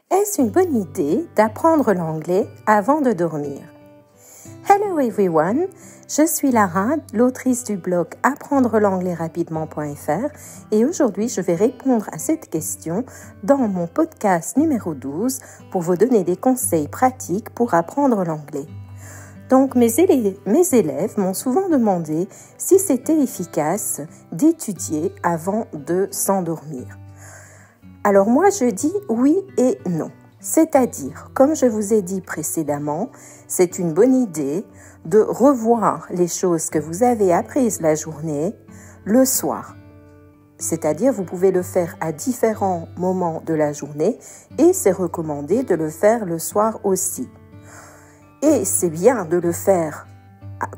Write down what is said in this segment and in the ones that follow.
Est-ce une bonne idée d'apprendre l'anglais avant de dormir? Hello everyone, je suis Lara, l'autrice du blog apprendre l'anglais rapidement.fr et aujourd'hui je vais répondre à cette question dans mon podcast numéro 12 pour vous donner des conseils pratiques pour apprendre l'anglais. Donc mes élèves m'ont souvent demandé si c'était efficace d'étudier avant de s'endormir. Alors moi je dis oui et non. C'est-à-dire, comme je vous ai dit précédemment, c'est une bonne idée de revoir les choses que vous avez apprises la journée le soir. C'est-à-dire, vous pouvez le faire à différents moments de la journée et c'est recommandé de le faire le soir aussi. Et c'est bien de le faire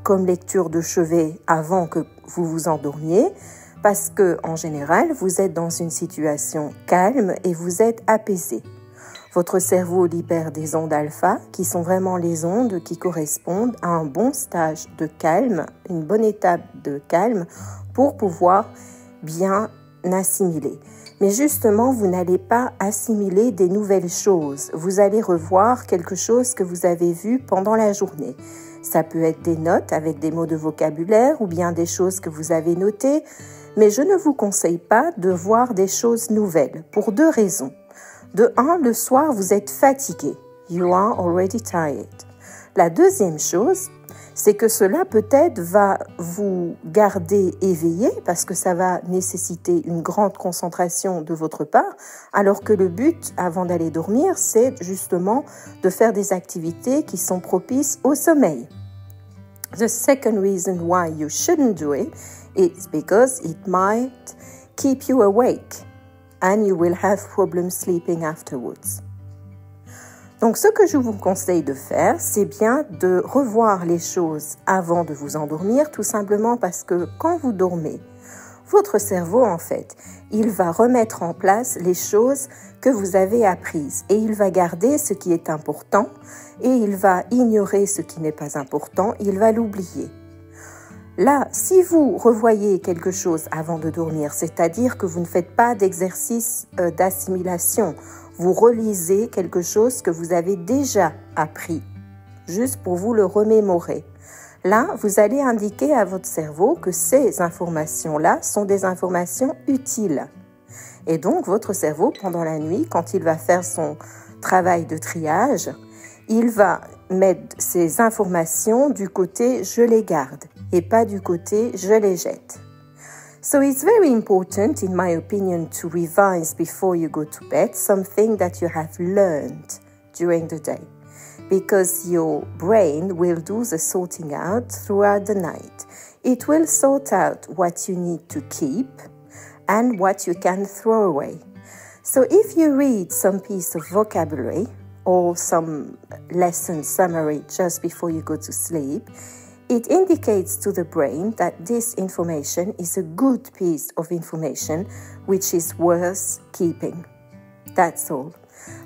comme lecture de chevet avant que vous vous endormiez parce que, en général, vous êtes dans une situation calme et vous êtes apaisé. Votre cerveau libère des ondes alpha qui sont vraiment les ondes qui correspondent à un bon stage de calme, une bonne étape de calme pour pouvoir bien assimiler. Mais justement, vous n'allez pas assimiler des nouvelles choses. Vous allez revoir quelque chose que vous avez vu pendant la journée. Ça peut être des notes avec des mots de vocabulaire ou bien des choses que vous avez notées. Mais je ne vous conseille pas de voir des choses nouvelles pour deux raisons. De un, le soir, vous êtes fatigué. You are already tired. La deuxième chose, c'est que cela peut-être va vous garder éveillé parce que ça va nécessiter une grande concentration de votre part, alors que le but avant d'aller dormir, c'est justement de faire des activités qui sont propices au sommeil. The second reason why you shouldn't do it is because it might keep you awake. And you will have problems sleeping afterwards. Donc, ce que je vous conseille de faire, c'est bien de revoir les choses avant de vous endormir, tout simplement parce que quand vous dormez, votre cerveau, en fait, il va remettre en place les choses que vous avez apprises et il va garder ce qui est important et il va ignorer ce qui n'est pas important, il va l'oublier. Là, si vous revoyez quelque chose avant de dormir, c'est-à-dire que vous ne faites pas d'exercice d'assimilation, vous relisez quelque chose que vous avez déjà appris, juste pour vous le remémorer. Là, vous allez indiquer à votre cerveau que ces informations-là sont des informations utiles. Et donc, votre cerveau, pendant la nuit, quand il va faire son travail de triage, il va mettre ces informations du côté « je les garde » et pas du côté « je les jette ». So it's very important, in my opinion, to revise before you go to bed something that you have learned during the day, because your brain will do the sorting out throughout the night. It will sort out what you need to keep and what you can throw away. So if you read some piece of vocabulary or some lesson summary just before you go to sleep, it indicates to the brain that this information is a good piece of information which is worth keeping. That's all.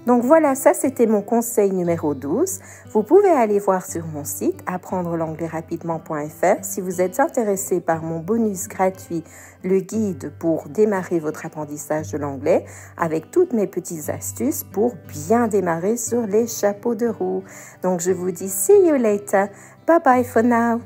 Donc voilà, ça c'était mon conseil numéro 12. Vous pouvez aller voir sur mon site apprendre l'anglais rapidement.fr si vous êtes intéressé par mon bonus gratuit, le guide pour démarrer votre apprentissage de l'anglais avec toutes mes petites astuces pour bien démarrer sur les chapeaux de roue. Donc je vous dis see you later. Bye bye for now.